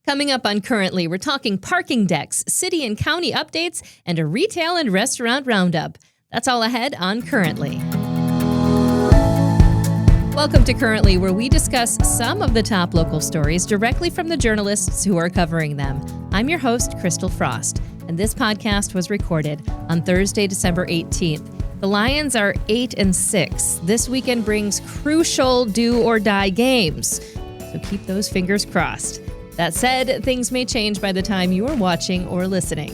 Coming up on Currently, we're talking parking decks, city and county updates, and a retail and restaurant roundup. That's all ahead on Currently. Welcome to Currently, where we discuss some of the top local stories directly from the journalists who are covering them. I'm your host, Christal Frost, and this podcast was recorded on Thursday, December 18th. The Lions are 8-6. This weekend brings crucial do-or-die games, so keep those fingers crossed. That said, things may change by the time you are watching or listening.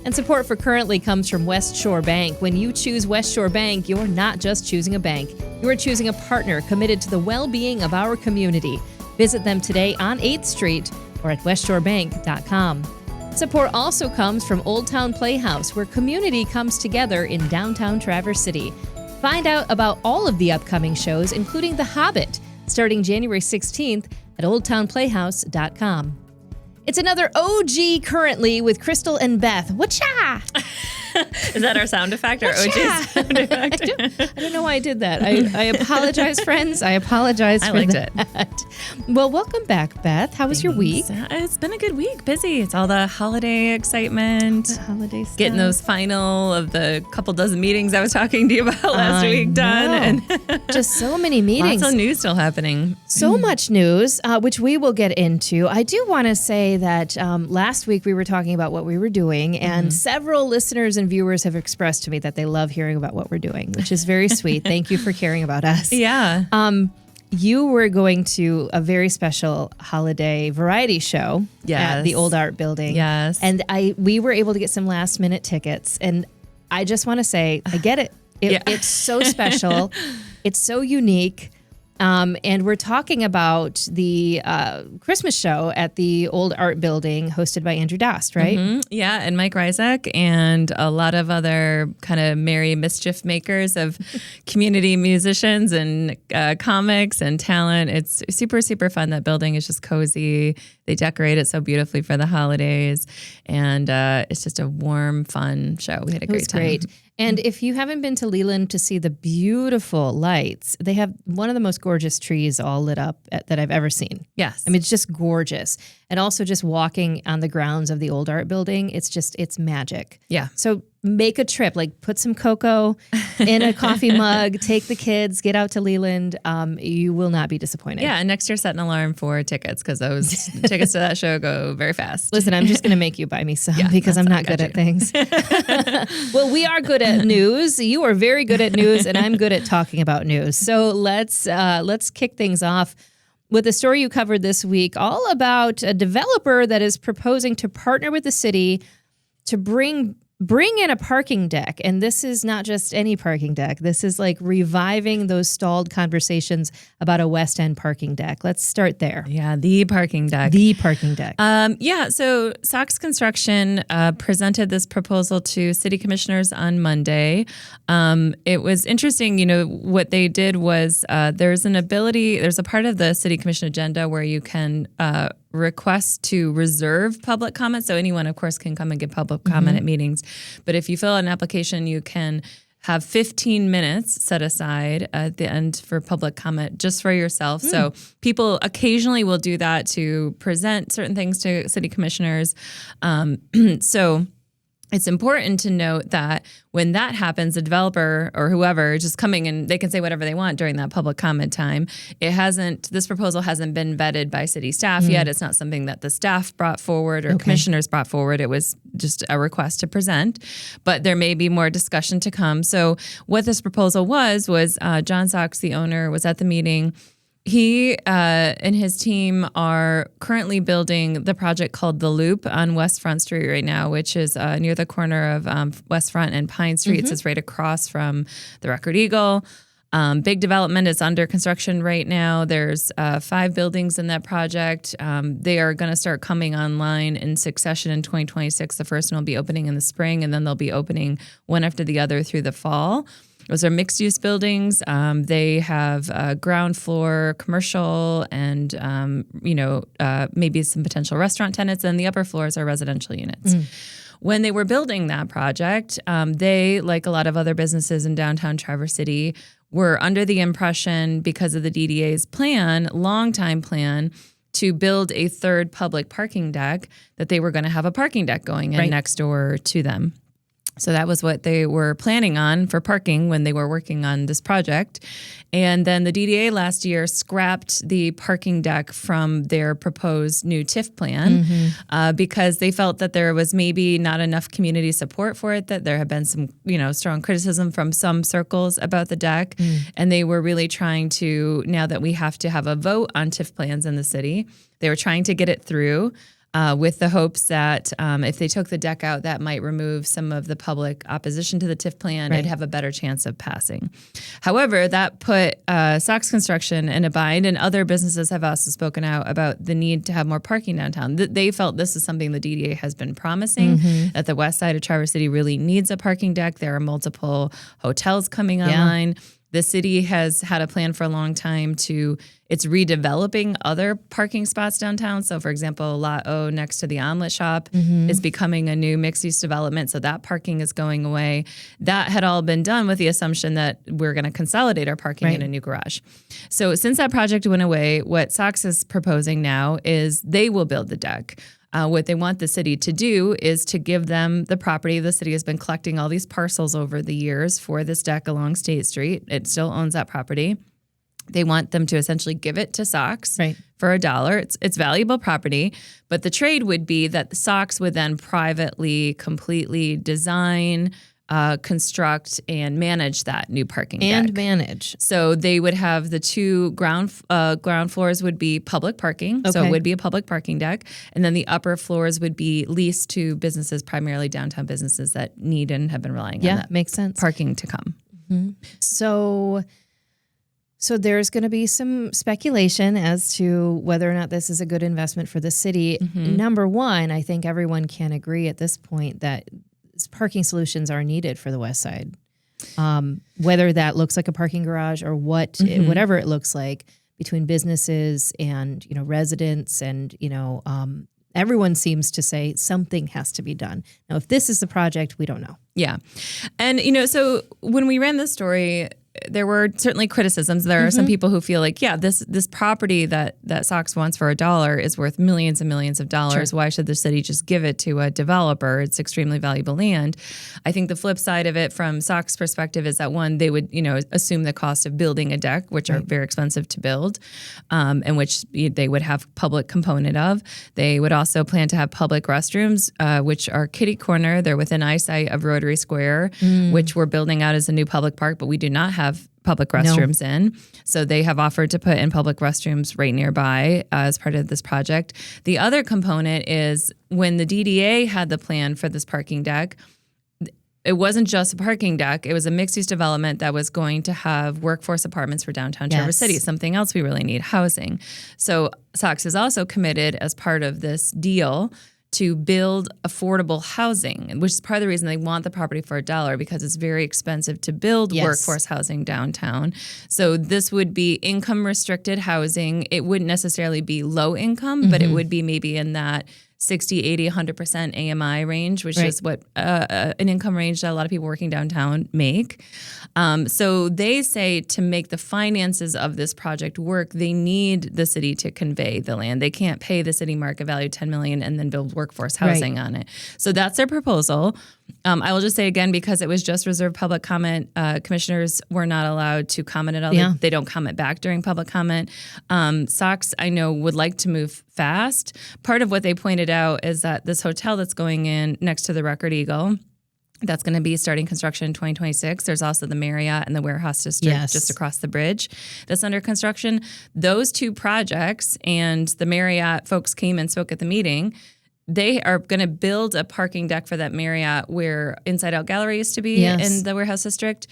And support for Currently comes from West Shore Bank. When you choose West Shore Bank, you're not just choosing a bank. You are choosing a partner committed to the well-being of our community. Visit them today on 8th Street or at westshorebank.com. Support also comes from Old Town Playhouse, where community comes together in downtown Traverse City. Find out about all of the upcoming shows, including The Hobbit, starting January 16th at oldtownplayhouse.com. It's another OG Currently with Christal and Beth. Whatcha? Is that our sound effect, our OG sound effect? I don't know why I did that. I apologize, friends. I apologize for that. I liked it. Well, welcome back, Beth. How was your week? It's been a good week. Busy. It's all the holiday excitement. The holiday stuff. Getting those final of the couple dozen meetings I was talking to you about last week done. And just so many meetings. Lots of news still happening. So much news, which we will get into. I do want to say that last week we were talking about what we were doing, and several listeners and viewers have expressed to me that they love hearing about what we're doing, which is very sweet. Thank you for caring about us. Yeah. You were going to a very special holiday variety show at the Old Art Building. Yes. And we were able to get some last minute tickets. And I just want to say, I get it. It's so special. It's so unique. And we're talking about the Christmas show at the Old Art Building hosted by Andrew Dost, right? Mm-hmm. Yeah, and Mike Ryzak and a lot of other kind of merry mischief makers of community musicians and comics and talent. It's super, super fun. That building is just cozy. They decorate it so beautifully for the holidays. And it's just a warm, fun show. We had a great time. Great. And if you haven't been to Leland to see the beautiful lights, they have one of the most gorgeous trees all lit up that I've ever seen. Yes. I mean, it's just gorgeous. And also just walking on the grounds of the Old Art Building, it's magic. Yeah. So make a trip, like put some cocoa in a coffee mug, take the kids, get out to Leland. You will not be disappointed. Yeah, and next year set an alarm for tickets because those tickets to that show go very fast. Listen, I'm just going to make you buy me some because I'm not good at things. Well, we are good at news. You are very good at news, and I'm good at talking about news. So let's kick things off with a story you covered this week, all about a developer that is proposing to partner with the city to bring in a parking deck. And this is not just any parking deck. This is like reviving those stalled conversations about a West End parking deck. Let's start there. Yeah, the parking deck. The parking deck. So Sox Construction presented this proposal to city commissioners on Monday. It was interesting, what they did was there's a part of the city commission agenda where you can request to reserve public comment. So anyone, of course, can come and give public comment at meetings. But if you fill out an application, you can have 15 minutes set aside at the end for public comment just for yourself. So people occasionally will do that to present certain things to city commissioners. So it's important to note that when that happens, a developer or whoever just coming and they can say whatever they want during that public comment time. This proposal hasn't been vetted by city staff yet. It's not something that the staff brought forward or commissioners brought forward. It was just a request to present, but there may be more discussion to come. So what this proposal was John Sox, the owner, was at the meeting. He and his team are currently building the project called The Loop on West Front Street right now, which is near the corner of West Front and Pine Streets. It's right across from the Record Eagle. Big development is under construction right now. There's 5 buildings in that project. They are going to start coming online in succession in 2026. The first one will be opening in the spring, and then they'll be opening one after the other through the fall. Those are mixed-use buildings. They have ground floor commercial and, maybe some potential restaurant tenants, and the upper floors are residential units. When they were building that project, they, like a lot of other businesses in downtown Traverse City, were under the impression, because of the DDA's plan, long-time plan, to build a third public parking deck, that they were going to have a parking deck going in next door to them. So that was what they were planning on for parking when they were working on this project. And then the DDA last year scrapped the parking deck from their proposed new TIF plan because they felt that there was maybe not enough community support for it, that there had been some, strong criticism from some circles about the deck. And they were really trying to, now that we have to have a vote on TIF plans in the city, they were trying to get it through. With the hopes that if they took the deck out, that might remove some of the public opposition to the TIF plan. It'd have a better chance of passing. However, that put Sox Construction in a bind, and other businesses have also spoken out about the need to have more parking downtown. They felt this is something the DDA has been promising, that the west side of Traverse City really needs a parking deck. There are multiple hotels coming online. The city has had a plan for a long time it's redeveloping other parking spots downtown. So, for example, Lot O next to the omelet shop is becoming a new mixed-use development. So that parking is going away. That had all been done with the assumption that we're going to consolidate our parking in a new garage. So since that project went away, what Sox is proposing now is they will build the deck. What they want the city to do is to give them the property. The city has been collecting all these parcels over the years for this deck along State Street. It still owns that property. They want them to essentially give it to Sox for $1. It's valuable property, but the trade would be that the Sox would then privately, completely design, construct, and manage that new parking deck. So they would have the two ground floors would be public parking. So it would be a public parking deck. And then the upper floors would be leased to businesses, primarily downtown businesses that need and have been relying on that makes sense. parking to come. So there's going to be some speculation as to whether or not this is a good investment for the city. Number one, I think everyone can agree at this point that parking solutions are needed for the west side. Whether that looks like a parking garage or whatever it looks like, between businesses and residents and everyone seems to say something has to be done. Now, if this is the project, we don't know. Yeah. And so when we ran this story, there were certainly criticisms. There are some people who feel like, this property that Sox wants for $1 is worth millions and millions of dollars. Sure. Why should the city just give it to a developer? It's extremely valuable land. I think the flip side of it from Sox perspective is that, one, they would, assume the cost of building a deck, which are very expensive to build, and which they would have public component of. They would also plan to have public restrooms, which are kitty corner. They're within eyesight of Rotary Square, which we're building out as a new public park, but we do not have public restrooms in. So they have offered to put in public restrooms right nearby as part of this project. The other component is when the DDA had the plan for this parking deck, it wasn't just a parking deck. It was a mixed-use development that was going to have workforce apartments for downtown Traverse City, something else we really need, housing. So Sox is also committed as part of this deal to build affordable housing, which is part of the reason they want the property for $1, because it's very expensive to build workforce housing downtown. So this would be income restricted housing. It wouldn't necessarily be low income, but it would be maybe in that 60, 80, 100% AMI range, which is what an income range that a lot of people working downtown make. So they say to make the finances of this project work, they need the city to convey the land. They can't pay the city market value $10 million and then build workforce housing on it. So that's their proposal. I will just say again, because it was just reserved public comment, commissioners were not allowed to comment at all. They don't comment back during public comment. Sox, I know, would like to move fast. Part of what they pointed out is that this hotel that's going in next to the Record Eagle, that's going to be starting construction in 2026. There's also the Marriott and the Warehouse District just across the bridge that's under construction. Those two projects, and the Marriott folks came and spoke at the meeting, they are going to build a parking deck for that Marriott where Inside Out Gallery used to be in the Warehouse District.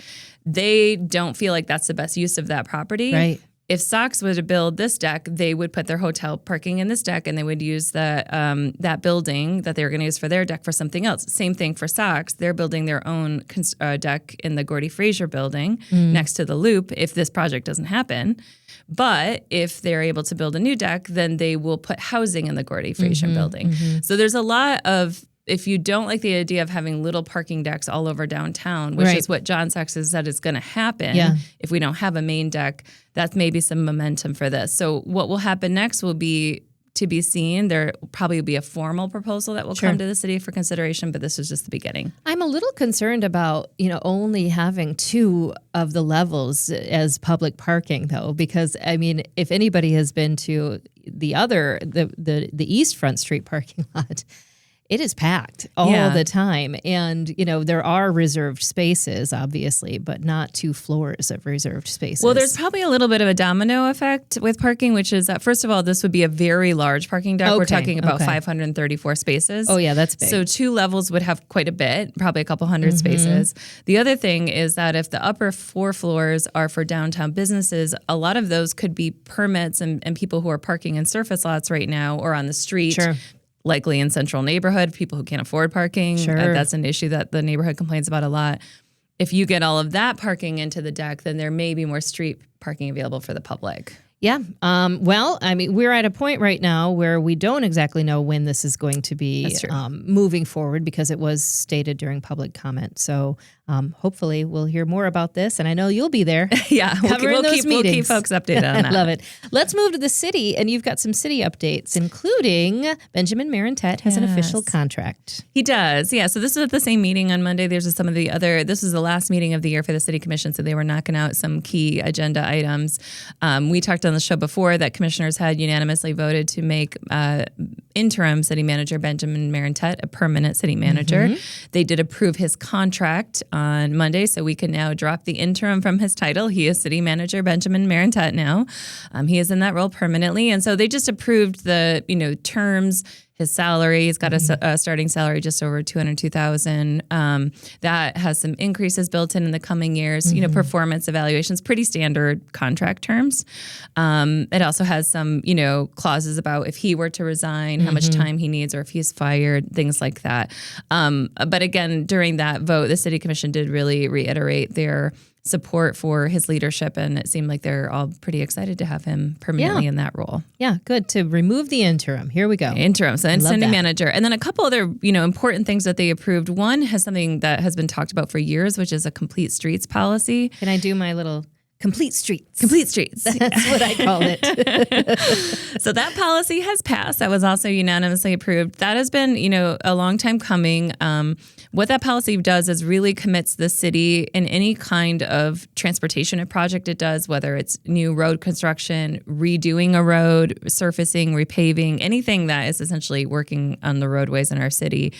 They don't feel like that's the best use of that property. Right. If Sox were to build this deck, they would put their hotel parking in this deck, and they would use that building that they were going to use for their deck for something else. Same thing for Sox. They're building their own deck in the Gordy Fraser building next to the Loop if this project doesn't happen. But if they're able to build a new deck, then they will put housing in the Gordy Fraser building. So there's a lot of, if you don't like the idea of having little parking decks all over downtown, which is what John Sox has said is going to happen if we don't have a main deck, that's maybe some momentum for this. So what will happen next will be to be seen. There will probably be a formal proposal that will Sure. come to the city for consideration, but this is just the beginning. I'm a little concerned about, only having 2 of the levels as public parking, though, because, I mean, if anybody has been to the East Front Street parking lot, it is packed all the time. And, there are reserved spaces, obviously, but not 2 floors of reserved spaces. Well, there's probably a little bit of a domino effect with parking, which is that, first of all, this would be a very large parking deck. Okay, We're talking about okay. 534 spaces. Oh, yeah, that's big. So 2 levels would have quite a bit, probably a couple hundred spaces. The other thing is that if the upper 4 floors are for downtown businesses, a lot of those could be permits and people who are parking in surface lots right now or on the street. Sure. Likely in central neighborhood, people who can't afford parking. Sure. That's an issue that the neighborhood complains about a lot. If you get all of that parking into the deck, then there may be more street parking available for the public. Yeah. Well, I mean, we're at a point right now where we don't exactly know when this is going to be moving forward because it was stated during public comment. So hopefully we'll hear more about this. And I know you'll be there. Yeah. We'll keep folks updated on that. I love it. Let's move to the city. And you've got some city updates, including Benjamin Marentet has an official contract. He does. Yeah. So this was at the same meeting on Monday. There's some of the other, this was the last meeting of the year for the city commission. So they were knocking out some key agenda items. We talked on the show before that commissioners had unanimously voted to make interim city manager Benjamin Marentet a permanent city manager. They did approve his contract on Monday, so we can now drop the interim from his title. He is city manager Benjamin Marentet now. He is in that role permanently, and so they just approved the terms. His salary, he's got a starting salary just over $202,000. That has some increases built in the coming years. Performance evaluations, pretty standard contract terms. It also has some clauses about if he were to resign, how much time he needs, or if he's fired, things like that. But again, during that vote, the city commission did really reiterate their support for his leadership, and it seemed like they're all pretty excited to have him permanently in that role. Yeah, good. To remove the interim. Here we go. Interim, so city manager. And then a couple other, important things that they approved. One has something that has been talked about for years, which is a complete streets policy. Can I do my little complete streets? Complete streets. That's what I call it. So that policy has passed. That was also unanimously approved. That has been, a long time coming. What that policy does is really commits the city in any kind of transportation project it does, whether it's new road construction, redoing a road, surfacing, repaving, anything that is essentially working on the roadways in our city.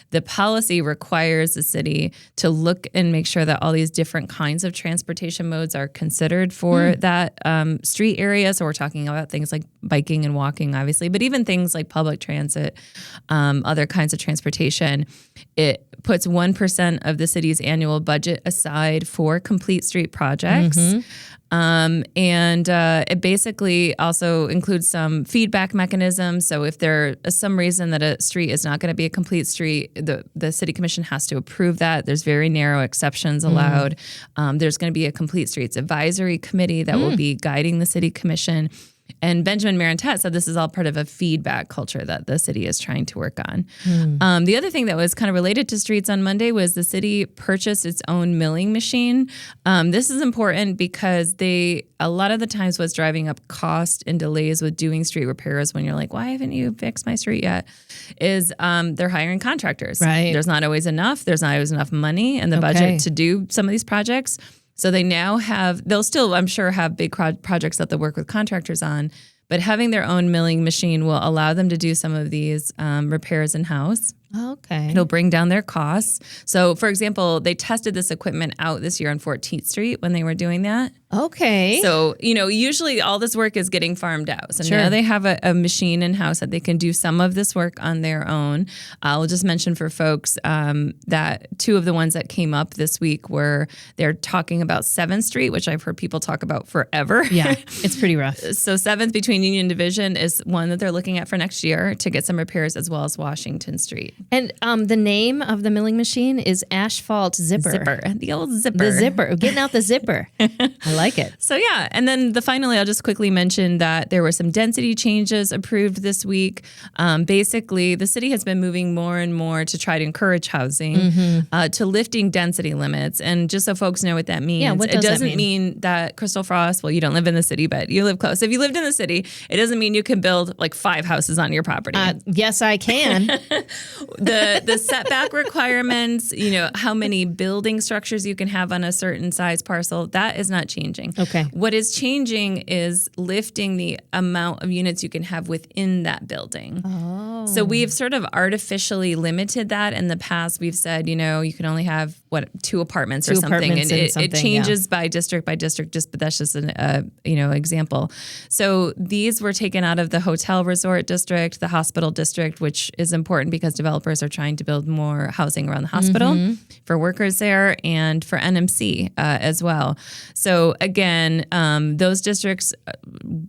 The policy requires the city to look and make sure that all these different kinds of transportation modes are considered for that street area. So we're talking about things like biking and walking, obviously, but even things like public transit, other kinds of transportation. It puts 1% of the city's annual budget aside for complete street projects. And it basically also includes some feedback mechanisms. So if there is some reason that a street is not going to be a complete street, the city commission has to approve that. There's very narrow exceptions allowed. There's going to be a complete streets advisory committee that will be guiding the city commission. And Benjamin Marentet said this is all part of a feedback culture that the city is trying to work on. The other thing that was kind of related to streets on Monday was the city purchased its own milling machine. This is important because a lot of the times what's driving up cost and delays with doing street repairs when you're like, why haven't you fixed my street yet, is they're hiring contractors. Right. There's not always enough. There's not always enough money in the budget to do some of these projects. So they now they'll still, I'm sure, have big projects that they'll work with contractors on, but having their own milling machine will allow them to do some of these repairs in-house. Okay. It'll bring down their costs. So, for example, they tested this equipment out this year on 14th Street when they were doing that. Okay. So, usually all this work is getting farmed out. So now they have a machine in-house that they can do some of this work on their own. I'll just mention for folks that 2 of the ones that came up this week they're talking about 7th Street, which I've heard people talk about forever. Yeah, it's pretty rough. So 7th between Union Division is one that they're looking at for next year to get some repairs, as well as Washington Street. And the name of the milling machine is Asphalt Zipper. The old zipper. The zipper. Getting out the zipper. I like it. So yeah, and then finally, I'll just quickly mention that there were some density changes approved this week. Basically, the city has been moving more and more to try to encourage housing, to lifting density limits. And just so folks know what that means, what does it doesn't that mean? that Christal Frost, well, you don't live in the city, but you live close. If you lived in the city, it doesn't mean you can build like 5 houses on your property. Yes, I can. The setback requirements, how many building structures you can have on a certain size parcel, that is not changing. Okay. What is changing is lifting the amount of units you can have within that building. Oh. So we've sort of artificially limited that. In the past, we've said, you can only have 2 apartments or something. And it changes by district, but that's just an example. So these were taken out of the hotel resort district, the hospital district, which is important because developers are trying to build more housing around the hospital for workers there and for NMC as well. So again, those districts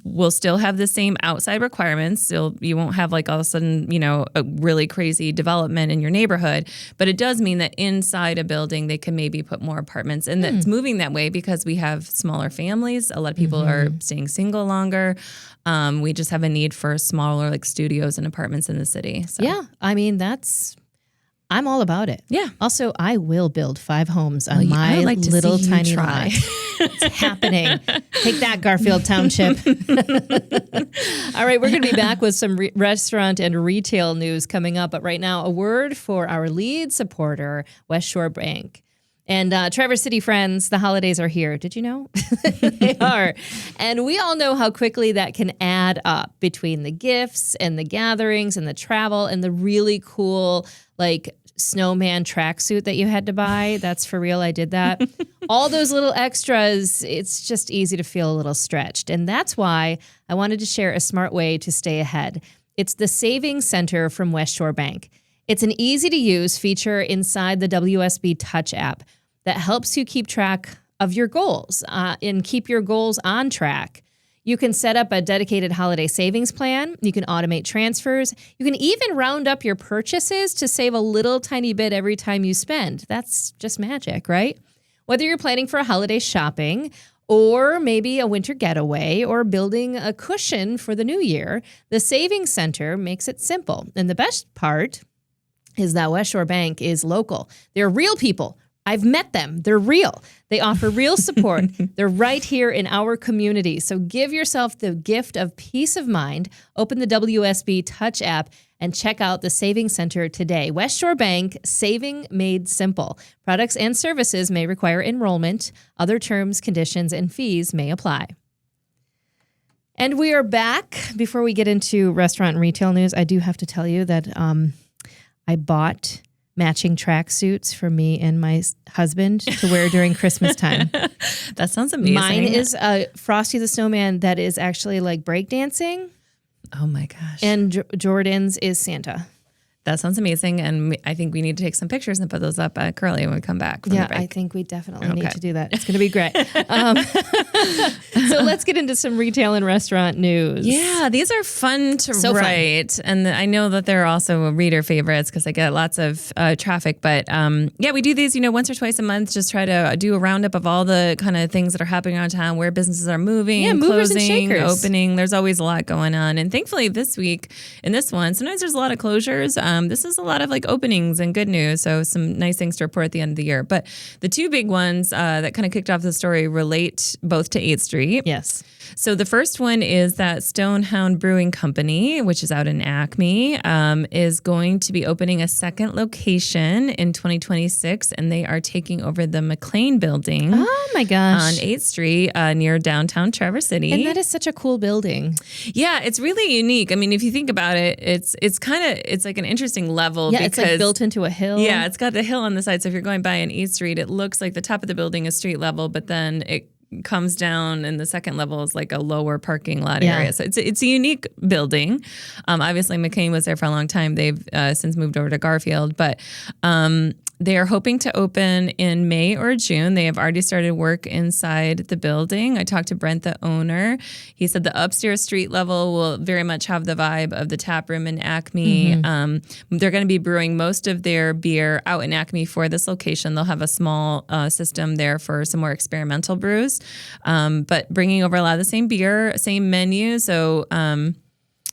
will still have the same outside requirements. So you won't have like all of a sudden, a really crazy development in your neighborhood, but it does mean that inside a building, they can maybe put more apartments. And that's moving that way because we have smaller families. A lot of people are staying single longer. We just have a need for smaller like studios and apartments in the city. So. Yeah. I mean, I'm all about it. Yeah. Also, I will build 5 homes on my little tiny lot. It's happening. Take that, Garfield Township. All right, we're going to be back with some restaurant and retail news coming up. But right now, a word for our lead supporter, West Shore Bank. And Traverse City friends, the holidays are here. Did you know? They are. And we all know how quickly that can add up between the gifts and the gatherings and the travel and the really cool, like, snowman tracksuit that you had to buy. That's for real. I did that. All those little extras, it's just easy to feel a little stretched. And that's why I wanted to share a smart way to stay ahead. It's the Savings Center from West Shore Bank. It's an easy-to-use feature inside the WSB Touch app that helps you keep track of your goals and keep your goals on track. You can set up a dedicated holiday savings plan. You can automate transfers. You can even round up your purchases to save a little tiny bit every time you spend. That's just magic, right? Whether you're planning for a holiday shopping or maybe a winter getaway or building a cushion for the new year, the Savings Center makes it simple. And the best part is that West Shore Bank is local. They're real people. I've met them. They're real. They offer real support. They're right here in our community. So give yourself the gift of peace of mind. Open the WSB Touch app and check out the Savings Center today. West Shore Bank, saving made simple. Products and services may require enrollment. Other terms, conditions, and fees may apply. And we are back. Before we get into restaurant and retail news, I do have to tell you that I bought matching tracksuits for me and my husband to wear during Christmas time. That sounds amazing. Mine is Frosty the Snowman that is actually like breakdancing. Oh my gosh. And Jordan's is Santa. That sounds amazing. And I think we need to take some pictures and put those up at Curly when we come back from the break. I think we definitely need to do that. It's going to be great. So let's get into some retail and restaurant news. Yeah, these are fun to write. And I know that they're also reader favorites because I get lots of traffic. But we do these, once or twice a month, just try to do a roundup of all the kind of things that are happening around town, where businesses are moving, closing, opening. There's always a lot going on. And thankfully this week, in this one, sometimes there's a lot of closures. This is a lot of like openings and good news. So some nice things to report at the end of the year. But the 2 big ones that kind of kicked off the story relate both to 8th Street. Yes. So the first one is that Stonehound Brewing Company, which is out in Acme, is going to be opening a second location in 2026, and they are taking over the McLean building. Oh my gosh. On 8th Street near downtown Traverse City. And that is such a cool building. Yeah, it's really unique. I mean, if you think about it, it's like an interesting level. Yeah, because, it's like built into a hill. Yeah, it's got the hill on the side. So if you're going by on 8th Street, it looks like the top of the building is street level, but then it comes down and the second level is like a lower parking lot area. So it's a unique building. Obviously McCain was there for a long time. They've since moved over to Garfield, but They are hoping to open in May or June. They have already started work inside the building. I talked to Brent, the owner. He said the upstairs street level will very much have the vibe of the tap room in Acme. They're going to be brewing most of their beer out in Acme for this location. They'll have a small system there for some more experimental brews, but bringing over a lot of the same beer, same menu. So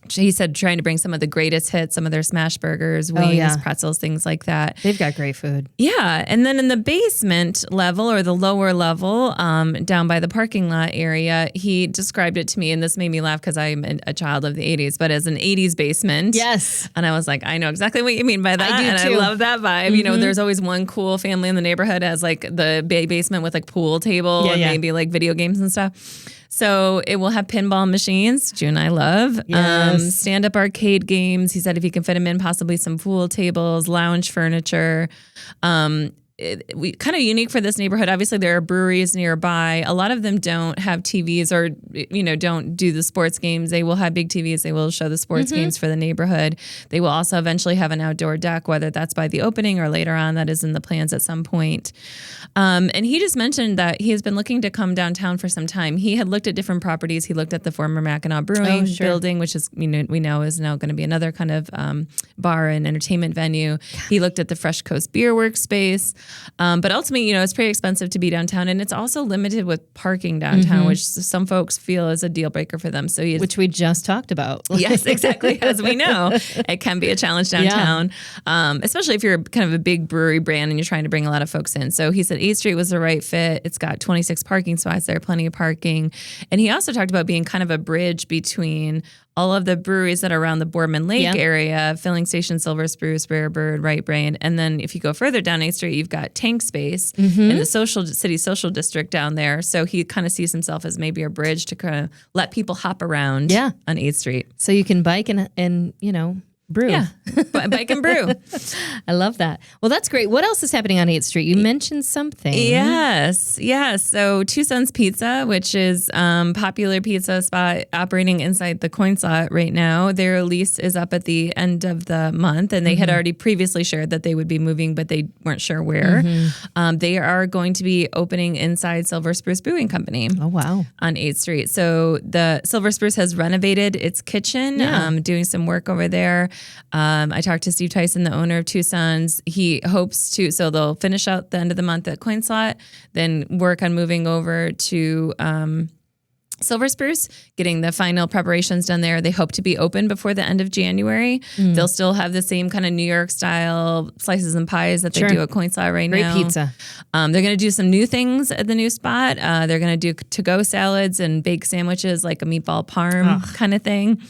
he said trying to bring some of the greatest hits, some of their smash burgers, wings, pretzels, things like that. They've got great food. Yeah. And then in the basement level or the lower level, down by the parking lot area, he described it to me, and this made me laugh because I'm a child of the 80s, but as an 80s basement. Yes. And I was like, I know exactly what you mean by that. I do and too. I love that vibe. You know, there's always one cool family in the neighborhood has like the basement with like pool table and maybe like video games and stuff. So it will have pinball machines, June I love, stand-up arcade games. He said if he can fit them in, possibly some pool tables, lounge furniture. Kind of unique for this neighborhood. Obviously, there are breweries nearby. A lot of them don't have TVs or, don't do the sports games. They will have big TVs. They will show the sports games for the neighborhood. They will also eventually have an outdoor deck, whether that's by the opening or later on. That is in the plans at some point. And he just mentioned that he has been looking to come downtown for some time. He had looked at different properties. He looked at the former Mackinac Brewing building, which is we know is now going to be another kind of bar and entertainment venue. He looked at the Fresh Coast Beer Workspace. But ultimately, it's pretty expensive to be downtown, and it's also limited with parking downtown, which some folks feel is a deal breaker for them. So which we just talked about. Yes, exactly. As we know, it can be a challenge downtown, especially if you're kind of a big brewery brand and you're trying to bring a lot of folks in. So he said 8th Street was the right fit. It's got 26 parking spots there, plenty of parking. And he also talked about being kind of a bridge between all of the breweries that are around the Boardman Lake area, Filling Station, Silver Spruce, Rare Bird, Right Brain. And then if you go further down 8th Street, you've got Tank Space in the city social district down there. So he kind of sees himself as maybe a bridge to kind of let people hop around on 8th Street. So you can bike and brew. Yeah, bike and brew. I love that. Well, that's great. What else is happening on 8th Street? You mentioned something. Yes. So Two Sons Pizza, which is popular pizza spot operating inside the coin slot right now. Their lease is up at the end of the month, and they had already previously shared that they would be moving, but they weren't sure where. They are going to be opening inside Silver Spruce Brewing Company. Oh, wow. On 8th Street. So the Silver Spruce has renovated its kitchen, doing some work over there. I talked to Steve Tyson, the owner of Two Sons. He hopes to, so they'll finish out the end of the month at Coin Slot, then work on moving over to Silver Spruce, getting the final preparations done there. They hope to be open before the end of January. They'll still have the same kind of New York style slices and pies that they do at Coin Slot right now. Great pizza. They're going to do some new things at the new spot. They're going to do to-go salads and baked sandwiches, like a meatball parm kind of thing.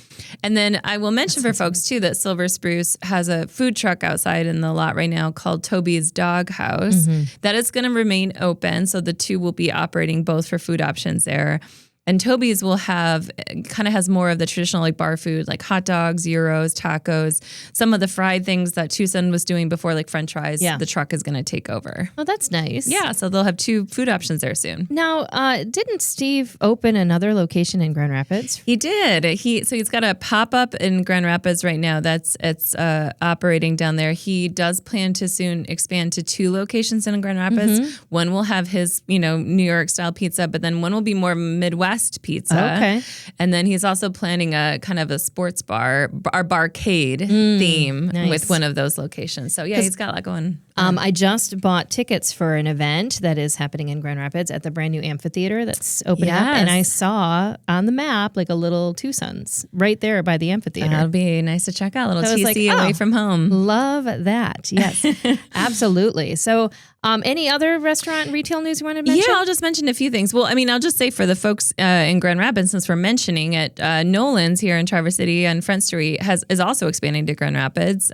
And then I will mention for folks too that Silver Spruce has a food truck outside in the lot right now called Toby's Dog House that is going to remain open. So the two will be operating both for food options there. And Toby's will have, kind of has more of the traditional like bar food, like hot dogs, gyros, tacos, some of the fried things that Two Sons was doing before, like French fries. The truck is going to take over. Oh, that's nice. Yeah, so they'll have two food options there soon. Now, didn't Steve open another location in Grand Rapids? He did. He's got a pop-up in Grand Rapids right now it's operating down there. He does plan to soon expand to 2 locations in Grand Rapids. One will have his, New York style pizza, but then one will be more Midwest pizza. Okay. And then he's also planning a kind of a sports barcade theme with one of those locations. So yeah, he's got a lot going. I just bought tickets for an event that is happening in Grand Rapids at the brand new amphitheater that's opening up. And I saw on the map like a little Two Sons right there by the amphitheater. That'll be nice to check out. A little TC away from home. Love that. Yes, absolutely. So any other restaurant retail news you want to mention? Yeah, I'll just mention a few things. Well, I'll just say for the folks in Grand Rapids, since we're mentioning it, Nolan's here in Traverse City on Front Street is also expanding to Grand Rapids.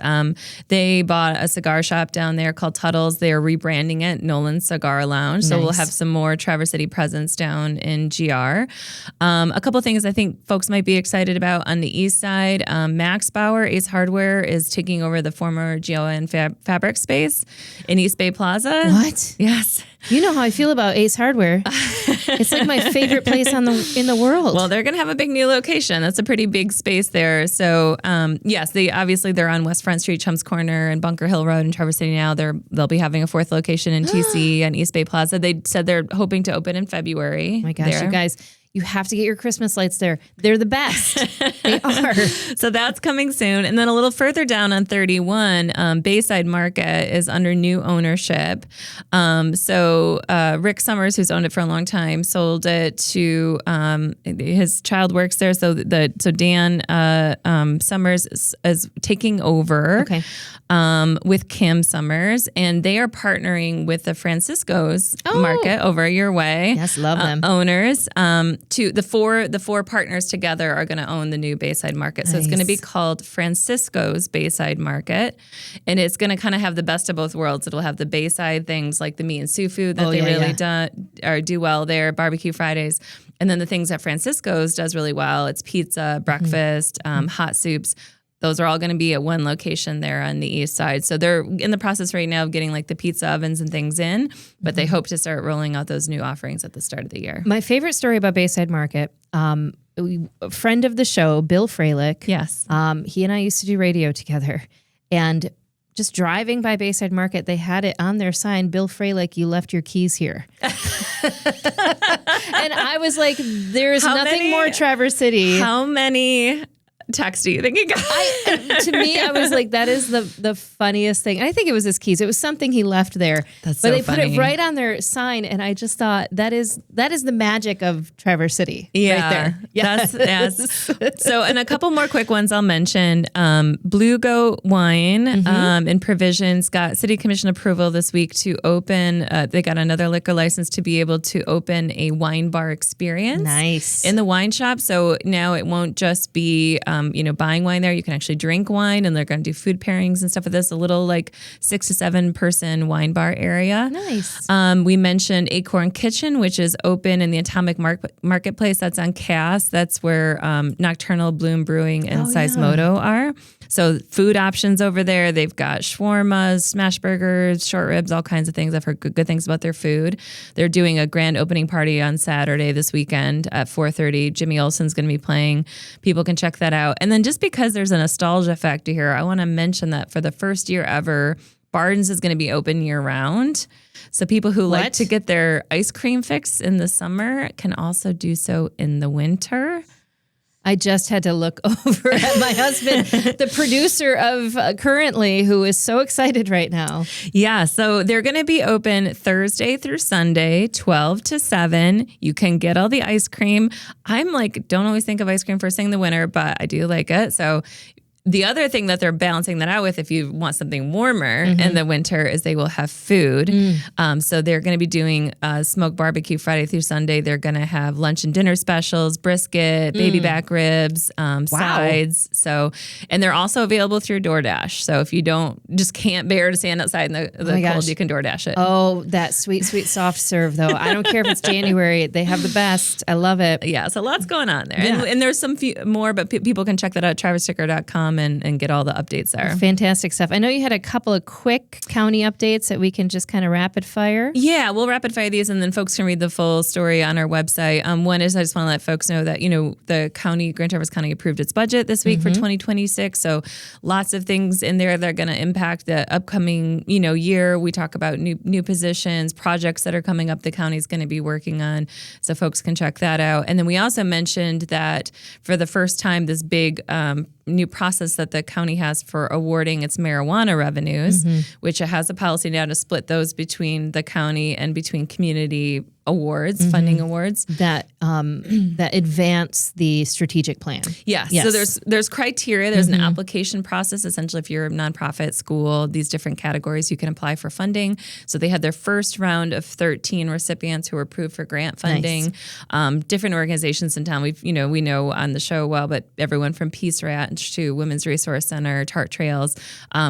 They bought a cigar shop down there called Tuttle's. They're rebranding it Nolan's Cigar Lounge. So we'll have some more Traverse City presence down in GR. A couple of things I think folks might be excited about on the east side. Max Bauer, Ace Hardware, is taking over the former GON fabric space in East Bay Plaza. What? Yes. You know how I feel about Ace Hardware. It's like my favorite place in the world. Well, they're going to have a big new location. That's a pretty big space there. So, yes, they're on West Front Street, Chums Corner, and Bunker Hill Road in Traverse City now. They'll be having a fourth location in TC and East Bay Plaza. They said they're hoping to open in February. Oh my gosh, you guys. You have to get your Christmas lights there. They're the best. They are. So that's coming soon. And then a little further down on 31, Bayside Market is under new ownership. So Rick Summers, who's owned it for a long time, sold it to his child works there. So Dan Summers is taking over with Kim Summers, and they are partnering with the Francisco's Market over your way. Yes, love them. Owners. The four partners together are going to own the new Bayside Market. So It's going to be called Francisco's Bayside Market, and it's going to kind of have the best of both worlds. It'll have the Bayside things like the meat and seafood that do well there, barbecue Fridays, and then the things that Francisco's does really well. It's pizza, breakfast, hot soups. Those are all going to be at one location there on the east side. So they're in the process right now of getting like the pizza ovens and things in, but they hope to start rolling out those new offerings at the start of the year. My favorite story about Bayside Market, a friend of the show, Bill Freilich. Yes. He and I used to do radio together, and just driving by Bayside Market, they had it on their sign, Bill Freilich, you left your keys here. And I was like, there's nothing more Traverse City. How many text do you think he got? To me, I was like, that is the funniest thing. And I think it was his keys. It was something he left there. That's but so they funny. put it right on their sign, and I just thought that is the magic of Traverse City. Yeah, right there. Yes. So, and a couple more quick ones I'll mention. Blue Goat Wine and Provisions got City Commission approval this week to open. They got another liquor license to be able to open a wine bar experience. Nice. In the wine shop. So now it won't just be buying wine there. You can actually drink wine, and they're going to do food pairings and stuff with this. A little like 6 to 7 person wine bar area. Nice. We mentioned Acorn Kitchen, which is open in the Atomic Marketplace. That's on Cass. That's where Nocturnal Bloom Brewing and Seismodo are. So food options over there. They've got shawarmas, smash burgers, short ribs, all kinds of things. I've heard good things about their food. They're doing a grand opening party on Saturday this weekend at 4:30. Jimmy Olsen's going to be playing. People can check that out. And then just because there's a nostalgia factor here, I want to mention that for the first year ever, Barnes is going to be open year round. So people who like to get their ice cream fix in the summer can also do so in the winter. I just had to look over at my husband, the producer of Currently, who is so excited right now. Yeah, so they're going to be open Thursday through Sunday, 12 to 7. You can get all the ice cream. I'm like, don't always think of ice cream first thing in the winter, but I do like it. So the other thing that they're balancing that out with, if you want something warmer in the winter, is they will have food. So they're going to be doing smoked barbecue Friday through Sunday. They're going to have lunch and dinner specials, brisket, baby back ribs, sides. So, and they're also available through DoorDash. So if you just can't bear to stand outside in the cold, you can DoorDash it. Oh, that sweet, sweet soft serve, though. I don't care if it's January. They have the best. I love it. Yeah, so lots going on there. Yeah. And there's some few more, but people can check that out at traversticker.com. And get all the updates there. Fantastic stuff. I know you had a couple of quick county updates that we can just kind of rapid fire. Yeah, we'll rapid fire these, and then folks can read the full story on our website. One is I just want to let folks know that, the county, Grand Traverse County, approved its budget this week for 2026. So lots of things in there that are going to impact the upcoming, year. We talk about new positions, projects that are coming up the county's going to be working on. So folks can check that out. And then we also mentioned that for the first time, this big new process that the county has for awarding its marijuana revenues, which it has a policy now to split those between the county and between community awards, funding awards that advance the strategic plan. Yes. So there's criteria. There's an application process. Essentially, if you're a nonprofit, school, these different categories, you can apply for funding. So they had their first round of 13 recipients who were approved for grant funding. Nice. Different organizations in town. We know on the show well, but everyone from Peace Ranch to Women's Resource Center, Tart Trails.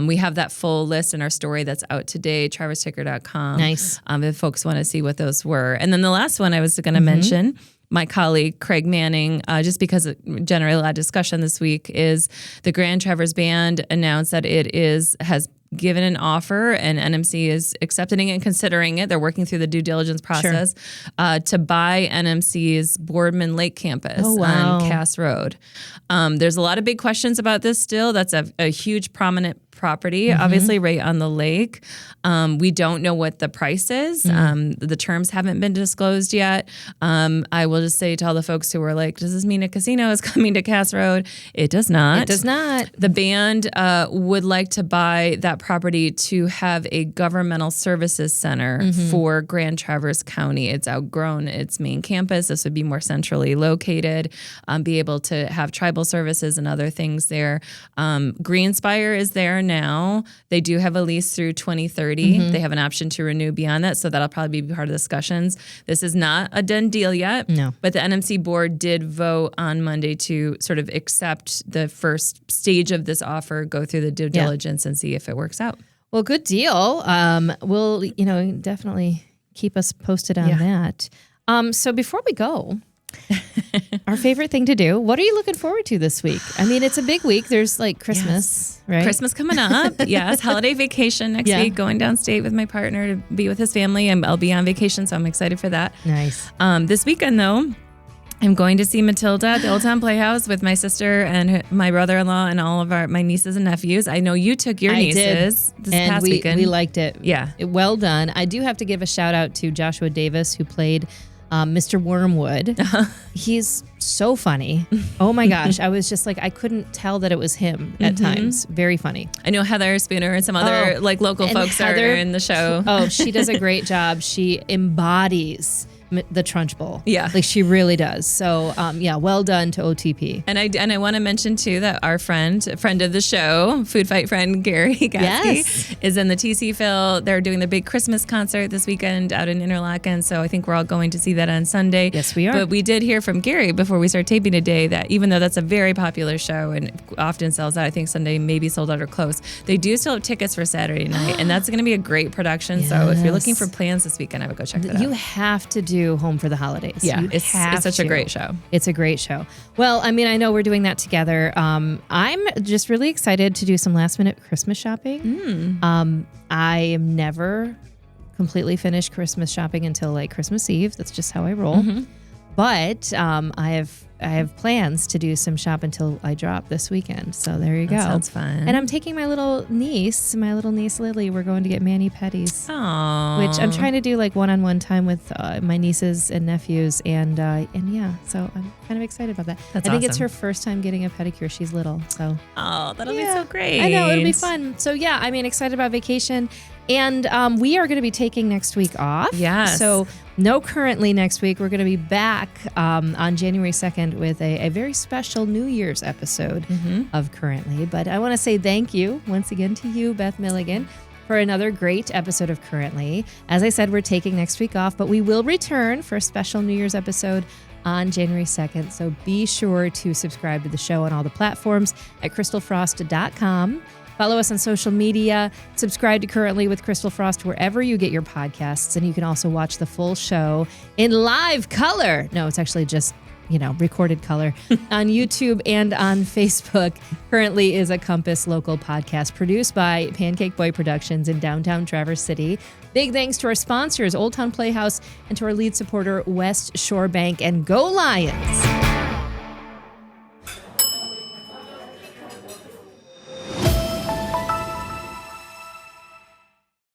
We have that full list in our story that's out today, traversticker.com. Nice. If folks want to see what those were. And then the last one I was going to mention, my colleague Craig Manning, just because it generated a lot of discussion this week, is the Grand Traverse Band announced that it has given an offer and NMC is accepting it and considering it. They're working through the due diligence process to buy NMC's Boardman Lake campus on Cass Road. There's a lot of big questions about this still. That's a huge prominent property, obviously right on the lake. We don't know what the price is. The terms haven't been disclosed yet. I will just say to all the folks who were like, does this mean a casino is coming to Cass Road? It does not. It does not. The band would like to buy that property to have a governmental services center for Grand Traverse County. It's outgrown its main campus. This would be more centrally located, be able to have tribal services and other things there. Greenspire is there now. They do have a lease through 2030. They have an option to renew beyond that, so that'll probably be part of the discussions. This is not a done deal yet, but the NMC board did vote on Monday to sort of accept the first stage of this offer, go through the due diligence and see if it works out. Well, good deal. We'll, definitely keep us posted on that. So before we go, our favorite thing to do. What are you looking forward to this week? I mean, it's a big week. There's like Christmas, right? Christmas coming up. Yes. Holiday vacation next week. Going downstate with my partner to be with his family. I'll be on vacation, so I'm excited for that. Nice. This weekend, though, I'm going to see Matilda at the Old Town Playhouse with my sister and my brother-in-law and all of my nieces and nephews. I know you took your nieces this past weekend. We liked it. Yeah. Well done. I do have to give a shout out to Joshua Davis, who played Mr. Wormwood. He's so funny. Oh my gosh. I was just like, I couldn't tell that it was him at times. Very funny. I know Heather Spooner and some other local folks are in the show. Oh, she does a great job. She embodies the Trunchbull. Yeah. Like she really does. So, well done to OTP. And I want to mention too that our friend of the show, food fight friend Gary Gatsky, is in the TC Phil. They're doing the big Christmas concert this weekend out in Interlaken. So I think we're all going to see that on Sunday. Yes, we are. But we did hear from Gary before we started taping today that even though that's a very popular show and often sells out, I think Sunday maybe sold out or close, they do still have tickets for Saturday night. And that's going to be a great production. Yes. So if you're looking for plans this weekend, I would go check that out. You have to do Home for the Holidays. Yeah, it's such a great show. It's a great show. Well, I mean, I know we're doing that together. I'm just really excited to do some last minute Christmas shopping. I am never completely finished Christmas shopping until like Christmas Eve. That's just how I roll. But I have plans to do some shop until I drop this weekend. So there you go. Sounds fun. And I'm taking my little niece Lily. We're going to get mani-pedis. Aww. Which I'm trying to do like one-on-one time with my nieces and nephews. And yeah, so I'm kind of excited about that. That's I think awesome. It's her first time getting a pedicure. She's little. So that'll be so great. I know, it'll be fun. So yeah, I mean, excited about vacation. And we are going to be taking next week off. Yes. So no Currently next week. We're going to be back on January 2nd with a very special New Year's episode of Currently. But I want to say thank you once again to you, Beth Milligan, for another great episode of Currently. As I said, we're taking next week off, but we will return for a special New Year's episode on January 2nd. So be sure to subscribe to the show on all the platforms at crystalfrost.com. Follow us on social media. Subscribe to Currently with Christal Frost wherever you get your podcasts. And you can also watch the full show in live color. No, it's actually just, recorded color on YouTube and on Facebook. Currently is a Compass local podcast produced by Pancake Boy Productions in downtown Traverse City. Big thanks to our sponsors, Old Town Playhouse, and to our lead supporter, West Shore Bank. And go Lions!